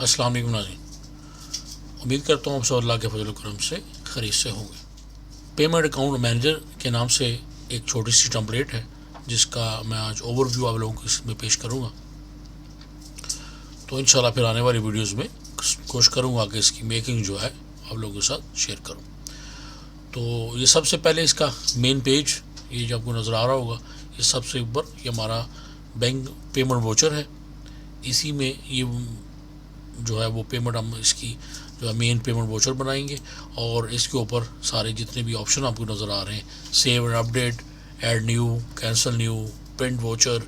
अस्सलाम वालेकुम नाज़रीन, उम्मीद करता हूँ आप सब अल्लाह के फजल करम से खरीद से होंगे। पेमेंट अकाउंट मैनेजर के नाम से एक छोटी सी टेम्पलेट है जिसका मैं आज ओवरव्यू आप लोगों को इसमें पेश करूँगा। तो इंशाल्लाह फिर आने वाली वीडियोज़ में कोशिश करूँगा कि इसकी मेकिंग जो है आप लोगों के साथ शेयर करूँ। तो ये सबसे पहले इसका मेन पेज, ये जो आपको नज़र आ रहा होगा, ये सबसे ऊपर ये हमारा बैंक पेमेंट वोचर है। इसी में ये जो है वो पेमेंट हम इसकी जो है मेन पेमेंट वोचर बनाएंगे और इसके ऊपर सारे जितने भी ऑप्शन आपको नज़र आ रहे हैं, save and update, add new, cancel new, print voucher,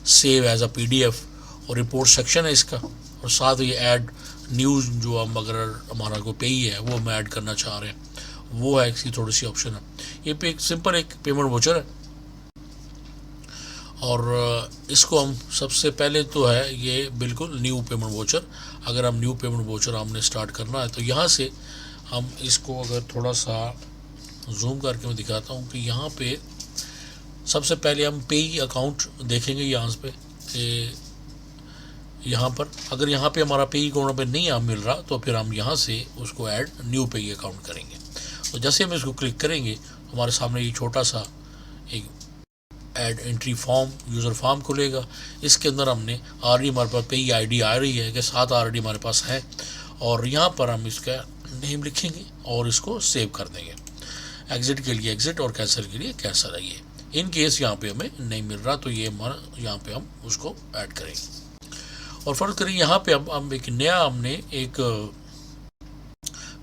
save as a PDF और रिपोर्ट सेक्शन है इसका, और साथ ही ऐड न्यू जो हम अगर हमारा कोई पेई है वो हम ऐड करना चाह रहे हैं वो है इसकी थोड़ी सी ऑप्शन है। ये पे एक सिंपल एक पेमेंट वोचर है और इसको हम सबसे पहले तो है ये बिल्कुल न्यू पेमेंट वोचर। अगर हम न्यू पेमेंट वोचर हमने स्टार्ट करना है तो यहाँ से हम इसको अगर थोड़ा सा जूम करके मैं दिखाता हूँ कि यहाँ पे सबसे पहले हम पेई अकाउंट देखेंगे यहाँ पे कि यहाँ पर अगर यहाँ पे हमारा पेई अकाउंट पे नहीं मिल रहा तो फिर हम यहाँ से उसको ऐड न्यू पेई अकाउंट करेंगे। तो जैसे हम इसको क्लिक करेंगे हमारे सामने ये छोटा सा एक add entry form user form खुलेगा। इसके अंदर हमने ऑलरेडी हमारे पास पेई आईडी आ रही है कि 7 ऑलरेडी हमारे पास है और यहाँ पर हम इसका नेम लिखेंगे और इसको सेव कर देंगे। एग्ज़िट के लिए एग्ज़िट और कैंसिल के लिए कैंसिल है। ये इन केस यहाँ पे हमें नहीं मिल रहा तो ये हमारा यहाँ पे हम उसको ऐड करेंगे। और फर्ज करें यहाँ पे हम एक नया हमने एक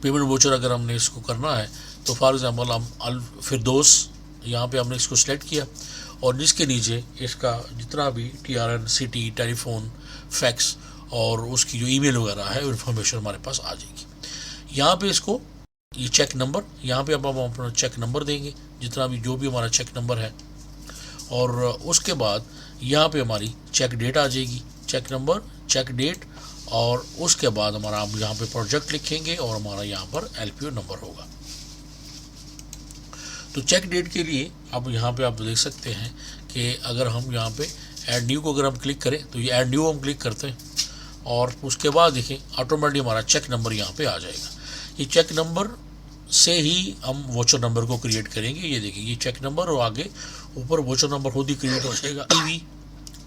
पेमेंट वोचर अगर हमने इसको करना है तो फॉर एग्ज़ाम्पल हम अल फिरदौस यहाँ पे हमने इसको सेलेक्ट किया और जिसके नीचे इसका जितना भी TRN, सिटी, टेलीफोन, फैक्स और उसकी जो ईमेल वगैरह है इन्फॉर्मेशन हमारे पास आ जाएगी। यहाँ पे इसको ये चेक नंबर, यहाँ पे अब हम अपना चेक नंबर देंगे जितना भी जो भी हमारा चेक नंबर है और उसके बाद यहाँ पे हमारी चेक डेट आ जाएगी, चेक नंबर, चेक डेट और उसके बाद हमारा हम यहाँ पे प्रोजेक्ट लिखेंगे और हमारा यहाँ पर LPO नंबर होगा। तो चेक डेट के लिए अब यहाँ पे आप देख सकते हैं कि अगर हम यहाँ पे ऐड न्यू को अगर हम क्लिक करें तो ये ऐड न्यू हम क्लिक करते हैं और उसके बाद देखें ऑटोमेटिकली हमारा चेक नंबर यहाँ पे आ जाएगा। ये चेक नंबर से ही हम वोचर नंबर को क्रिएट करेंगे। ये देखिए ये चेक नंबर और आगे ऊपर वोचर नंबर खुद ही क्रिएट हो जाएगा, EV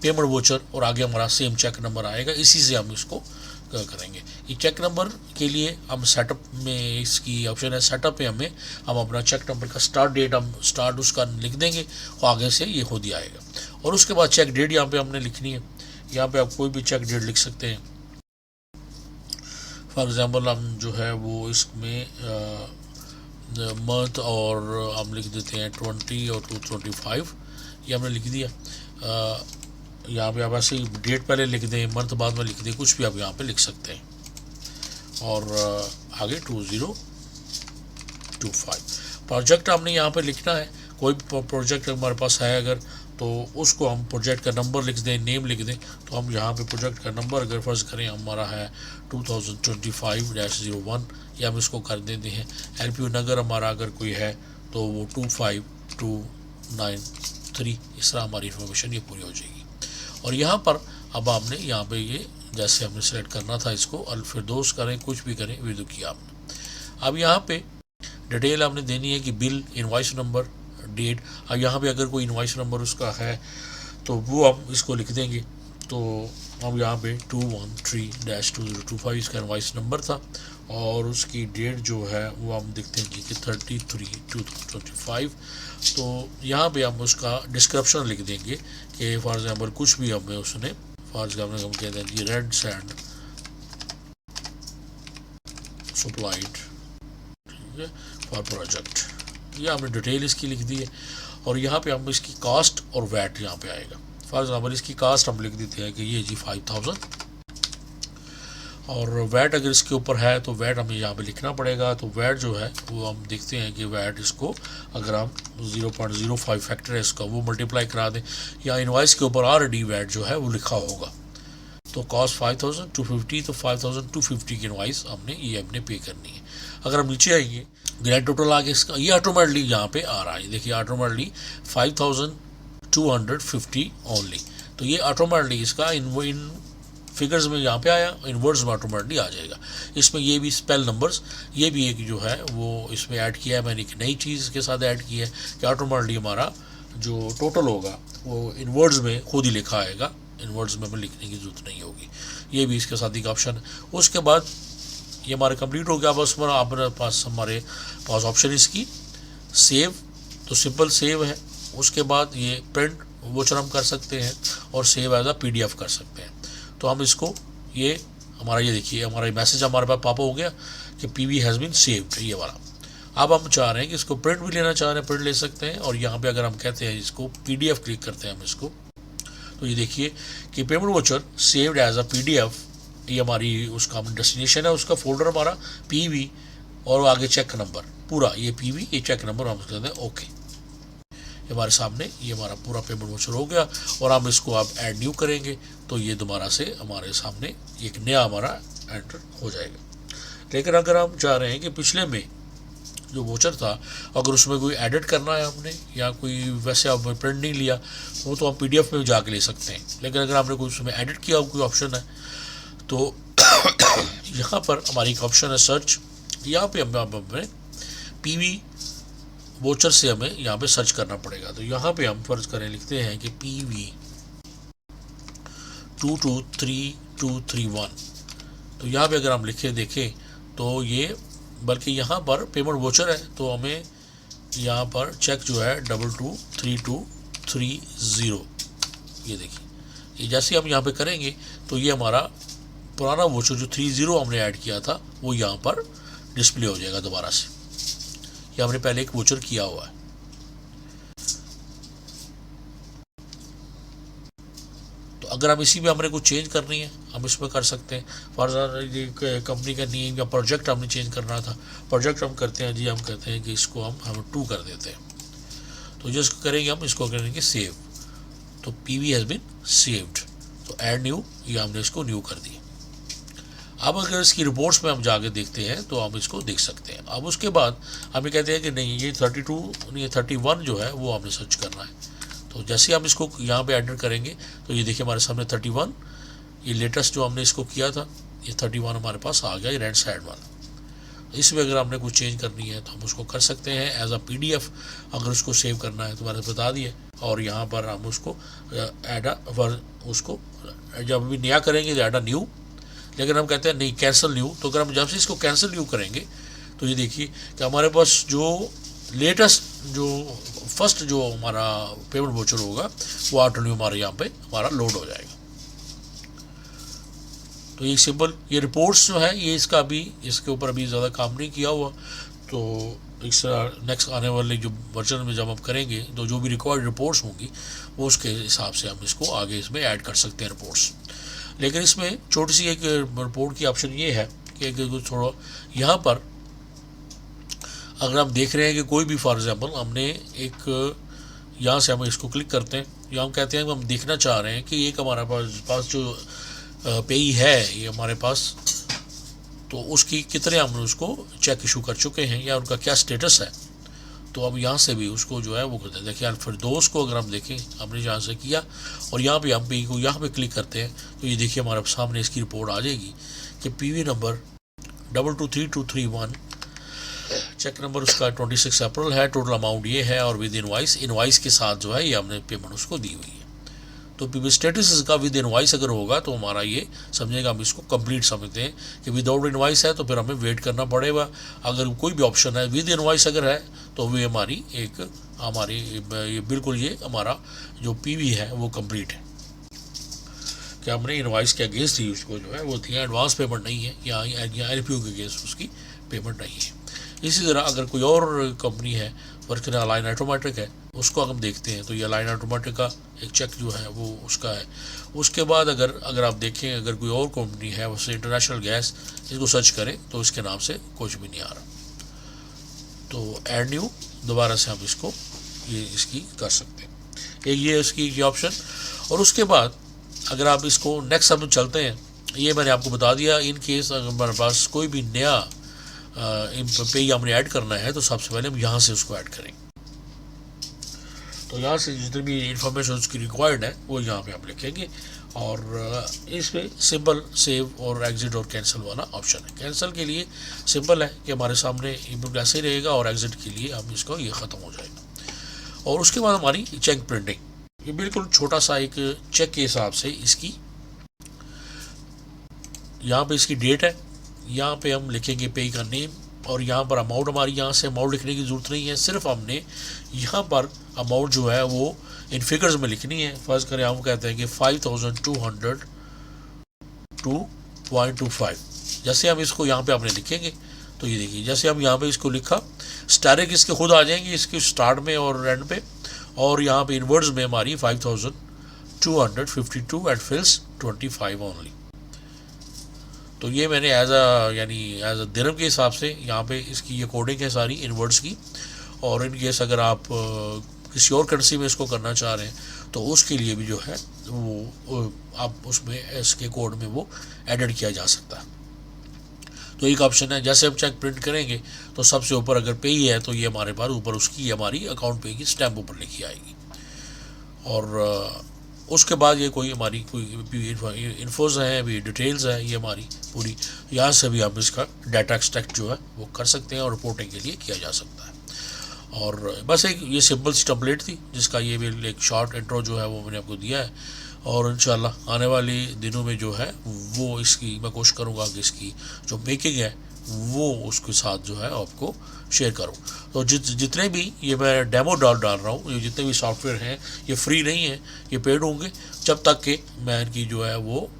पेमेंट वोचर और आगे हमारा सेम चेक नंबर आएगा। इसी से हम इसको करेंगे। ये चेक नंबर के लिए हम सेटअप में इसकी ऑप्शन है सेटअप में हम अपना चेक नंबर का स्टार्ट डेट हम स्टार्ट उसका लिख देंगे और आगे से ये खुद ही आएगा। और उसके बाद चेक डेट यहाँ पे हमने लिखनी है। यहाँ पे आप कोई भी चेक डेट लिख सकते हैं। फॉर एग्ज़ाम्पल हम जो है वो इसमें मंथ और हम लिख देते हैं 20 और 225 ये हमने लिख दिया। यहाँ पे आप ऐसे ही डेट पहले लिख दें, मंथ बाद में लिख दें, कुछ भी आप यहाँ पे लिख सकते हैं। और आगे 2025 प्रोजेक्ट हमने यहाँ पे लिखना है। कोई प्रोजेक्ट हमारे पास है अगर तो उसको हम प्रोजेक्ट का नंबर लिख दें, नेम लिख दें। तो हम यहाँ पे प्रोजेक्ट का नंबर अगर फर्ज करें हमारा है 2025-01 या हम इसको कर देते हैं LPO नगर हमारा अगर कोई है तो वो 25293। इस तरह हमारी इन्फॉर्मेशन ये पूरी हो जाएगी। और यहाँ पर अब आपने यहाँ पे ये जैसे हमने सेलेक्ट करना था इसको अल फिरदौस करें, कुछ भी करें, विदु किया आपने। अब यहाँ पे डिटेल आपने देनी है कि बिल, इनवॉइस नंबर, डेट। अब यहाँ पे अगर कोई इनवॉइस नंबर उसका है तो वो हम इसको लिख देंगे। तो हम यहाँ पे 213-2025 इसका इनवॉइस नंबर था और उसकी डेट जो है वो हम देखते हैं कि 33/2025। तो यहाँ पे हम उसका डिस्क्रिप्शन लिख देंगे कि फॉर एग्जाम्पल कुछ भी हमें उसने फॉर एग्जाम्पल हम कहते हैं कि red sand supplied for project, ये हमने डिटेल इसकी लिख दी है। और यहाँ पे हम इसकी कास्ट और वैट यहाँ पे आएगा। फॉर एग्जाम्पल इसकी कास्ट हम लिख देते हैं कि ये जी 5000 और वैट अगर इसके ऊपर है तो वैट हमें यहाँ पे लिखना पड़ेगा। तो वैट जो है वो हम देखते हैं कि वैट इसको अगर हम 0.05 फैक्टर है इसका वो मल्टीप्लाई करा दें या इनवॉइस के ऊपर ऑलरेडी वैट जो है वो लिखा होगा। तो कॉस्ट 5250 तो 5250 की इनवॉइस हमने पे करनी है। अगर हम नीचे आएंगे ग्रैंड टोटल आगे इसका ये ऑटोमेटिकली यहाँ पे आ रहा है। देखिए ऑटोमेटिकली 5250 ओनली। तो ये ऑटोमेटिकली इसका इन फिगर्स में यहाँ पे आया, इन वर्ड्स में ऑटोमेटिकली आ जाएगा। इसमें ये भी स्पेल नंबर्स, ये भी एक जो है वो इसमें ऐड किया है मैंने, एक नई चीज़ के साथ ऐड की है कि ऑटोमेटिकली हमारा जो टोटल होगा वो इन वर्ड्स में खुद ही लिखा आएगा, इन वर्ड्स में हमें लिखने की ज़रूरत नहीं होगी। ये भी इसके साथ एक ऑप्शन है। उसके बाद ये हमारे कंप्लीट हो गया। बस हमारे पास ऑप्शन इसकी सेव, तो सिंपल सेव है। उसके बाद ये प्रिंट वोचर हम कर सकते हैं और सेव एज अ PDF कर सकते हैं। तो हम इसको ये हमारा ये देखिए हमारा मैसेज हमारे पास पापा हो गया कि PV हैज़ बीन सेव्ड, ये वाला। अब हम चाह रहे हैं कि इसको प्रिंट भी लेना चाह रहे हैं, प्रिंट ले सकते हैं। और यहाँ पे अगर हम कहते हैं इसको PDF क्लिक करते हैं हम इसको, तो ये देखिए कि payment voucher saved as a PDF, ये हमारी उसका डेस्टिनेशन है, उसका फोल्डर हमारा PV और आगे चेक नंबर पूरा ये PV, ये चेक नंबर हम कहते हैं ओके। हमारे सामने ये हमारा पूरा पेमेंट वोचर हो गया। और हम इसको आप ऐड न्यू करेंगे तो ये दोबारा से हमारे सामने एक नया हमारा एंटर हो जाएगा। लेकिन अगर हम चाह रहे हैं कि पिछले में जो वोचर था अगर उसमें कोई एडिट करना है हमने, या कोई वैसे आपने प्रिंट नहीं लिया, वो तो हम PDF में जाके ले सकते हैं। लेकिन अगर आपने कोई उसमें एडिट किया कोई ऑप्शन है तो यहाँ पर हमारी एक ऑप्शन है सर्च, यहाँ पे हमें PV वोचर से हमें यहाँ पे सर्च करना पड़ेगा। तो यहाँ पे हम फर्ज करें लिखते हैं कि PV 223231। तो यहाँ पे अगर हम लिखे देखें तो ये, बल्कि यहाँ पर पेमेंट वोचर है तो हमें यहाँ पर चेक जो है 223230, ये देखिए, ये जैसे हम यहाँ पे करेंगे तो ये हमारा पुराना वोचर जो 30 हमने ऐड किया था वो यहाँ पर डिस्प्ले हो जाएगा दोबारा से। ये हमने पहले एक वोचर किया हुआ है। तो अगर हम इसी में हमने कुछ चेंज करनी है हम इसमें कर सकते हैं। फॉर एग्जाम्पल कंपनी का नेम या प्रोजेक्ट हमने चेंज करना था, प्रोजेक्ट हम करते हैं जी, हम कहते हैं कि इसको हम 2 कर देते हैं। तो जिसको करेंगे हम इसको करेंगे सेव, तो PV हैज़ बीन सेव्ड। तो ऐड न्यू, ये हमने इसको न्यू कर दिया। अब अगर इसकी रिपोर्ट्स में हम जाके देखते हैं तो हम इसको देख सकते हैं। अब उसके बाद हम ये कहते हैं कि नहीं ये 31 जो है वो हमने सर्च करना है। तो जैसे हम इसको यहाँ पे एंटर करेंगे तो ये देखिए हमारे सामने 31, ये लेटेस्ट जो हमने इसको किया था ये 31 हमारे पास आ गया, ये राइट साइड वाला। इसमें अगर हमने कुछ चेंज करनी है तो हम उसको कर सकते हैं एज अ PDF। अगर उसको सेव करना है तो मैंने बता दिया। और यहाँ पर हम उसको ऐड उसको जब भी नया करेंगे तो ऐड अ न्यू, लेकिन हम कहते हैं नहीं कैंसिल न्यू। तो अगर हम जब से इसको कैंसिल न्यू करेंगे तो ये देखिए कि हमारे पास जो लेटेस्ट जो फर्स्ट जो हमारा पेमेंट वोचर होगा वो ऑटो न्यू हमारे यहाँ पे हमारा लोड हो जाएगा। तो ये सिंपल, ये रिपोर्ट्स जो है ये इसका अभी इसके ऊपर अभी ज़्यादा काम नहीं किया हुआ। तो इस नेक्स्ट आने वाले जो वर्जन में जब हम करेंगे तो जो भी रिक्वायर्ड रिपोर्ट्स होंगी वो उसके हिसाब से हम इसको आगे इसमें ऐड कर सकते हैं रिपोर्ट्स। लेकिन इसमें छोटी सी एक रिपोर्ट की ऑप्शन ये है कि थोड़ा यहाँ पर अगर हम देख रहे हैं कि कोई भी फॉर एग्जांपल हमने एक यहाँ से हम इसको क्लिक करते हैं, या हम कहते हैं कि हम देखना चाह रहे हैं कि एक हमारे पास जो पेई है ये हमारे पास, तो उसकी कितने हमने उसको चेक इशू कर चुके हैं या उनका क्या स्टेटस है। तो अब यहाँ से भी उसको जो है वो करते हैं। देखिए फिर दोस्त को अगर हम देखें हमने यहाँ से किया और यहाँ पे हम पेई को यहाँ पे क्लिक करते हैं तो ये देखिए हमारे सामने इसकी रिपोर्ट आ जाएगी कि PV नंबर 223231, चेक नंबर उसका 26 अप्रैल है, टोटल अमाउंट ये है और विद इनवाइस के साथ जो है ये हमने पेमेंट उसको दी हुई है। तो PV स्टेटस इसका विद इनवाइस अगर होगा तो हमारा ये समझेगा, हम इसको कंप्लीट समझते हैं कि विदाउट इनवाइस है तो फिर हमें वेट करना पड़ेगा। अगर कोई भी ऑप्शन है विद इनवाइस अगर है तो वे हमारी ये बिल्कुल ये हमारा जो PV है वो कंप्लीट है कि हमने इनवाइस के अगेंस्ट ही उसको जो है वो थी, एडवांस पेमेंट नहीं है या RPO के अगेंस्ट उसकी पेमेंट नहीं है। इसी तरह अगर कोई और कंपनी है वर्किंग अलाइन ऑटोमेटिक है उसको हम देखते हैं तो ये अलाइन ऑटोमेटिक का एक चेक जो है वो उसका है। उसके बाद अगर आप देखें अगर कोई और कंपनी है वैसे इंटरनेशनल गैस, इसको सर्च करें तो इसके नाम से कुछ भी नहीं आ रहा। तो ऐड न्यू दोबारा से हम इसको ये इसकी कर सकते हैं, एक ये इसकी ऑप्शन। और उसके बाद अगर आप इसको नेक्स्ट हम चलते हैं, ये मैंने आपको बता दिया। इन केस अगर हमारे पास कोई भी नया पे हमने ऐड करना है तो सबसे पहले हम यहाँ से उसको ऐड करेंगे। तो यहाँ से जितनी भी इंफॉर्मेशन उसकी रिक्वायर्ड है वो यहाँ पे हम लिखेंगे और इसमें सिंपल सेव और एग्ज़िट और कैंसिल वाला ऑप्शन है। कैंसिल के लिए सिंपल है कि हमारे सामने इनपुट ऐसे ही रहेगा और एग्ज़िट के लिए अब इसको ये ख़त्म हो जाएगा। और उसके बाद हमारी चेक प्रिंटिंग, ये बिल्कुल छोटा सा एक चेक के हिसाब से इसकी यहाँ पे इसकी डेट है, यहाँ पे हम लिखेंगे पे का नेम और यहाँ पर अमाउंट, हमारी यहाँ से अमाउंट लिखने की ज़रूरत नहीं है, सिर्फ हमने यहाँ पर अमाउंट जो है वो इन फिगर्स में लिखनी है। फर्स्ट करें हम कहते हैं कि 5202.25। जैसे हम इसको यहाँ पे आपने लिखेंगे तो ये देखिए, जैसे हम यहाँ पे इसको लिखा, स्टारिक इसके खुद आ जाएंगे इसके स्टार्ट में और एंड पे, और यहाँ पे इनवर्ड्स में हमारी 5252 एंड फिल्स 25 ओनली। तो ये मैंने एज अ दिरहम के हिसाब से यहाँ पे इसकी ये कोडिंग है सारी इनवर्ड्स की। और इन केस अगर आप किसी और करेंसी में इसको करना चाह रहे हैं तो उसके लिए भी जो है वो आप उसमें इसके कोड में वो एडिट किया जा सकता है। तो एक ऑप्शन है, जैसे हम चेक प्रिंट करेंगे तो सबसे ऊपर अगर पे ही है तो ये हमारे पास ऊपर उसकी हमारी अकाउंट पे की स्टैम्प ऊपर लिखी आएगी। और उसके बाद ये कोई हमारी कोई इन्फोज है, भी डिटेल्स है, ये हमारी पूरी यहाँ से भी हम इसका डाटा एक्सट्रैक्ट जो है वो कर सकते हैं और रिपोर्टिंग के लिए किया जा सकता है। और बस एक ये सिंपल सी टेम्पलेट थी जिसका ये भी एक शॉर्ट इंट्रो जो है वो मैंने आपको दिया है। और इंशाल्लाह आने वाले दिनों में जो है वो इसकी मैं कोशिश करूँगा कि इसकी जो मेकिंग है वो उसके साथ जो है आपको शेयर करूँ। तो जितने भी ये मैं डेमो डाल रहा हूँ, ये जितने भी सॉफ्टवेयर हैं ये फ्री नहीं है, ये पेड होंगे जब तक कि मैं इनकी जो है वो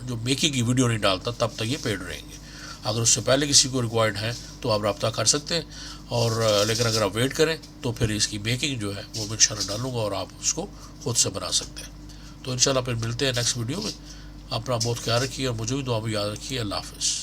जो मेकिंग की वीडियो नहीं डालता तब तक ये पेड रहेंगे। अगर उससे पहले किसी को रिक्वायर्ड है तो आप रब्ता कर सकते हैं। और लेकिन अगर आप वेट करें तो फिर इसकी मेकिंग जो है वो मैं इंशाल्लाह डालूंगा और आप उसको खुद से बना सकते हैं। तो इंशाल्लाह फिर मिलते हैं नेक्स्ट वीडियो में। अपना बहुत ख्याल रखिए और मुझे भी दुआ में याद रखिए। अल्लाह हाफ़िज़।